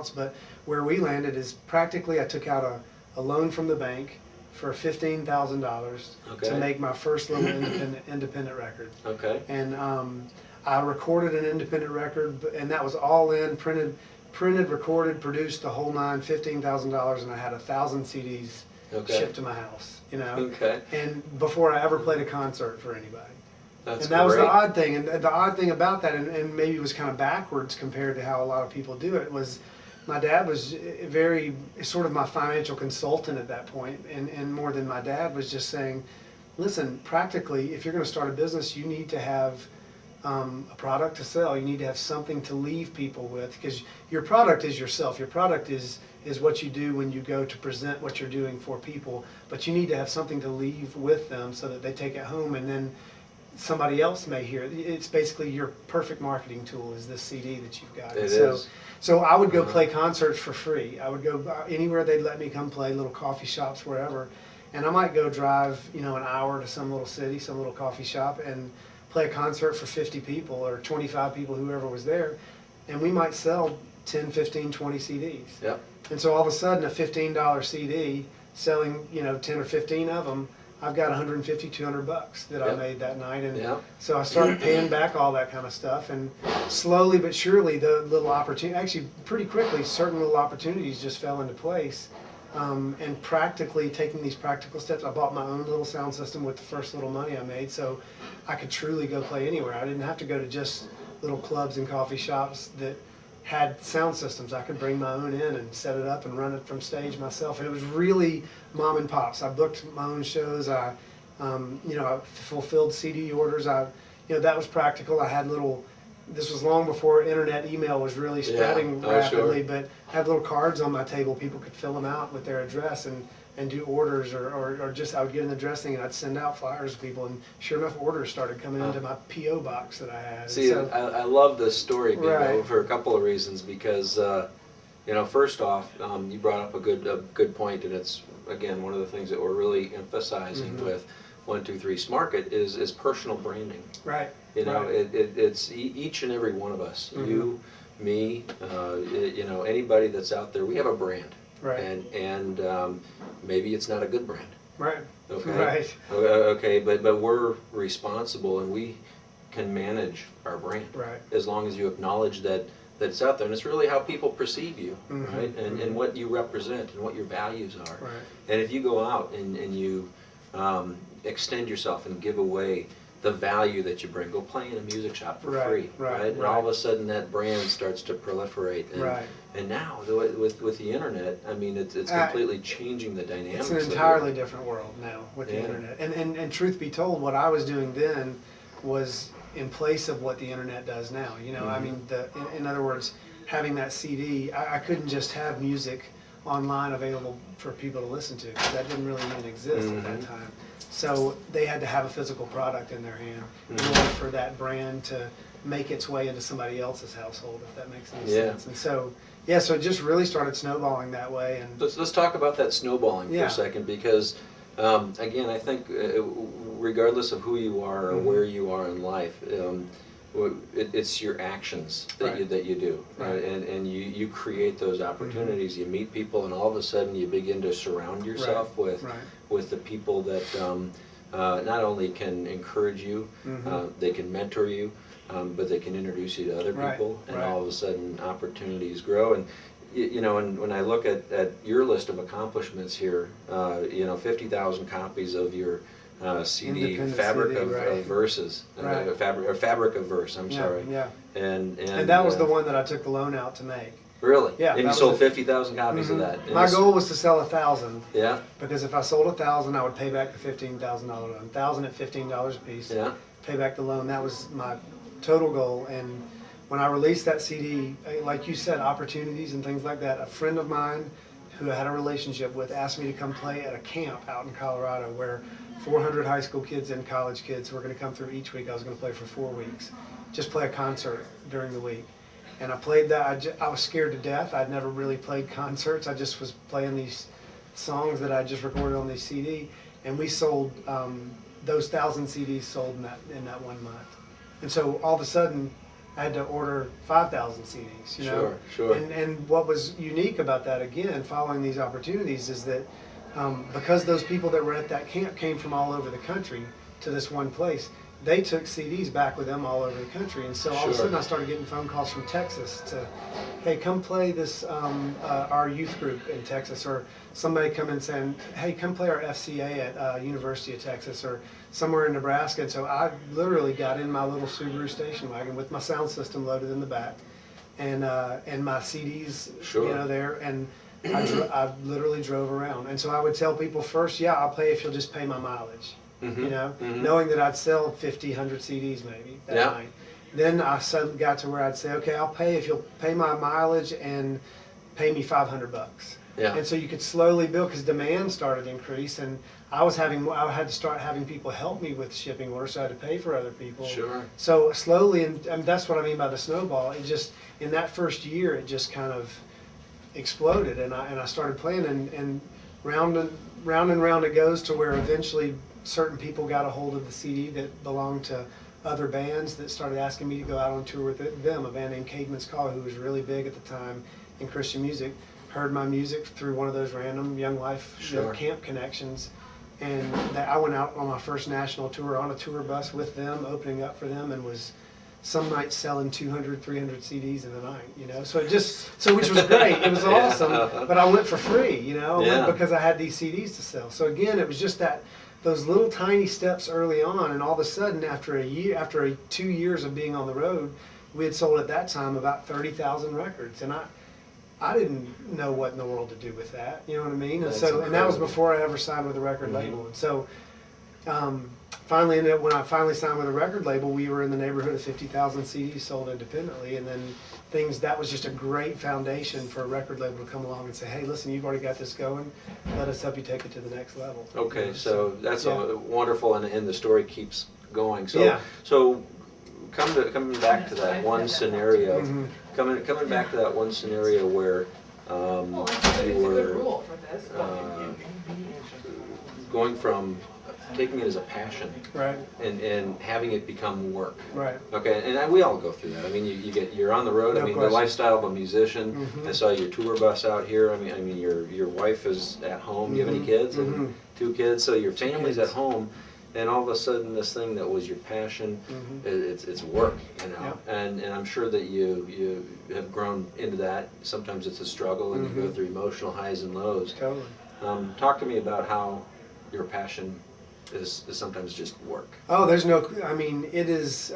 But where we landed is practically I took out a loan from the bank for $15,000 Okay. to make my first little independent record. Okay. And I recorded an independent record, and that was all in, printed, recorded, produced, the whole nine, $15,000, and I had 1,000 CDs Okay. shipped to my house, you know. Okay. And before I ever played a concert for anybody. That's And that was the great. odd thing, and the odd thing about that, and maybe it was kind of backwards compared to how a lot of people do it, was my dad was very, sort of my financial consultant at that point, and more than my dad was just saying, listen, practically, if you're going to start a business, you need to have a product to sell. You need to have something to leave people with, because your product is yourself. Your product is what you do when you go to present what you're doing for people, but you need to have something to leave with them so that they take it home, and then somebody else may hear it. It's basically your perfect marketing tool is this CD that you've got. It is. is. So I would go play concerts for free. I would go anywhere they'd let me come play, little coffee shops, wherever. And I might go drive, an hour to some little city, some little coffee shop, and play a concert for 50 people or 25 people, whoever was there. And we might sell 10, 15, 20 CDs. Yep. And so all of a sudden a $15 CD selling, 10 or 15 of them, I've got 150, 200 bucks that I Yep. made that night. And Yep. so I started paying back all that kind of stuff, and slowly but surely the little opportunity, actually pretty quickly, certain little opportunities just fell into place. And practically taking these practical steps, I bought my own little sound system with the first little money I made, so I could truly go play anywhere. I didn't have to go to just little clubs and coffee shops that had sound systems. I could bring my own in and set it up and run it from stage myself. And it was really mom and pops. I booked my own shows. I fulfilled CD orders. That was practical. I had little. This was long before internet email was really spreading rapidly, sure. but I had little cards on my table. People could fill them out with their address and do orders, or just I would get an address thing and I'd send out flyers to people, and sure enough, orders started coming into my P.O. box that I had. See, so, I love this story, Bebo, Right. for a couple of reasons. Because, first off, you brought up a good point, and it's again one of the things that we're really emphasizing with 123Smarket is personal branding. right. Right. It's each and every one of us. You, me, anybody that's out there. We have a brand. Right. And maybe it's not a good brand. Right. Okay. Right. Okay, but we're responsible, and we can manage our brand. Right. As long as you acknowledge that it's out there, and it's really how people perceive you, right? And what you represent and what your values are. Right. And if you go out and you extend yourself and give away the value that you bring, go play in a music shop for free, right? And all of a sudden that brand starts to proliferate. And, and now with the internet, I mean, it's completely changing the dynamics. It's an entirely different world now with the internet. And truth be told, what I was doing then was in place of what the internet does now. I mean, in other words, having that CD, I couldn't just have music online available for people to listen to, because that didn't really even exist at that time. So they had to have a physical product in their hand in order for that brand to make its way into somebody else's household, if that makes any sense. And so, so it just really started snowballing that way. And let's talk about that snowballing for a second, because again, I think regardless of who you are or where you are in life, it's your actions that you do, right? And you create those opportunities. You meet people, and all of a sudden you begin to surround yourself with the people that not only can encourage you, they can mentor you, but they can introduce you to other people, and all of a sudden opportunities grow. And and when I look at your list of accomplishments here, 50,000 copies of your CD, Fabric of Verses, Fabric of Verse, I'm sorry. Yeah. And that was the one that I took the loan out to make. Really? Yeah. And you sold 50,000 copies of that? My goal was to sell 1,000. Yeah. Because if I sold 1,000, I would pay back the $15,000 loan. 1,000 at $15 a piece. Yeah. Pay back the loan. That was my total goal. And when I released that CD, like you said, opportunities and things like that, a friend of mine who I had a relationship with asked me to come play at a camp out in Colorado where 400 high school kids and college kids were going to come through each week. I was going to play for 4 weeks. Just play a concert during the week. And I played that. I was scared to death. I'd never really played concerts. I just was playing these songs that I just recorded on the CD. And we sold, those 1,000 CDs sold in that 1 month. And so all of a sudden, I had to order 5,000 CDs, you know? Sure. And what was unique about that, again, following these opportunities, is that because those people that were at that camp came from all over the country to this one place, they took CDs back with them all over the country. And so all of a sudden I started getting phone calls from Texas to, hey, come play this, our youth group in Texas, or somebody come in saying, hey, come play our FCA at University of Texas, or somewhere in Nebraska. And so I literally got in my little Subaru station wagon with my sound system loaded in the back, and my CDs, you know, there, and I literally drove around. And so I would tell people first, yeah, I'll pay if you'll just pay my mileage. You know, knowing that I'd sell 50, 100 CDs maybe that night. Then I suddenly got to where I'd say, okay, I'll pay if you'll pay my mileage and pay me $500. And so you could slowly build, because demand started to increase, and I had to start having people help me with shipping orders, so I had to pay for other people. So slowly, and that's what I mean by the snowball. It just, in that first year, it just kind of exploded, and I started playing, and round and round it goes, to where eventually certain people got a hold of the CD that belonged to other bands that started asking me to go out on tour with them. A band named Caedmon's Call, who was really big at the time in Christian music, heard my music through one of those random Young Life camp connections, and I went out on my first national tour on a tour bus with them, opening up for them, and was some nights selling 200, 300 CDs in a night, you know. So which was great. It was awesome, but I went for free, you know. I went because I had these CDs to sell. So again, it was just those little tiny steps early on, and all of a sudden, after 2 years of being on the road, we had sold at that time about 30,000 records, and I didn't know what in the world to do with that, you know what I mean? And and that was before I ever signed with a record label. And so finally, when I finally signed with a record label, we were in the neighborhood of 50,000 CDs sold independently, and then that was just a great foundation for a record label to come along and say, hey, listen, you've already got this going, let us help you take it to the next level. Okay, you know, so that's wonderful, and the story keeps going. So coming back to that one scenario, coming back to that one scenario where you were going from taking it as a passion, and having it become work. Okay, and we all go through that. I mean, you're on the road. I mean, the lifestyle of a musician. I saw your tour bus out here. I mean, your wife is at home. Do you have any kids? And 2 kids. So your family's at home, and all of a sudden, this thing that was your passion, it's work, you know. And I'm sure that you have grown into that. Sometimes it's a struggle, and you go through emotional highs and lows. Totally. Talk to me about how your passion is sometimes just work. Oh, there's no, I mean, it is,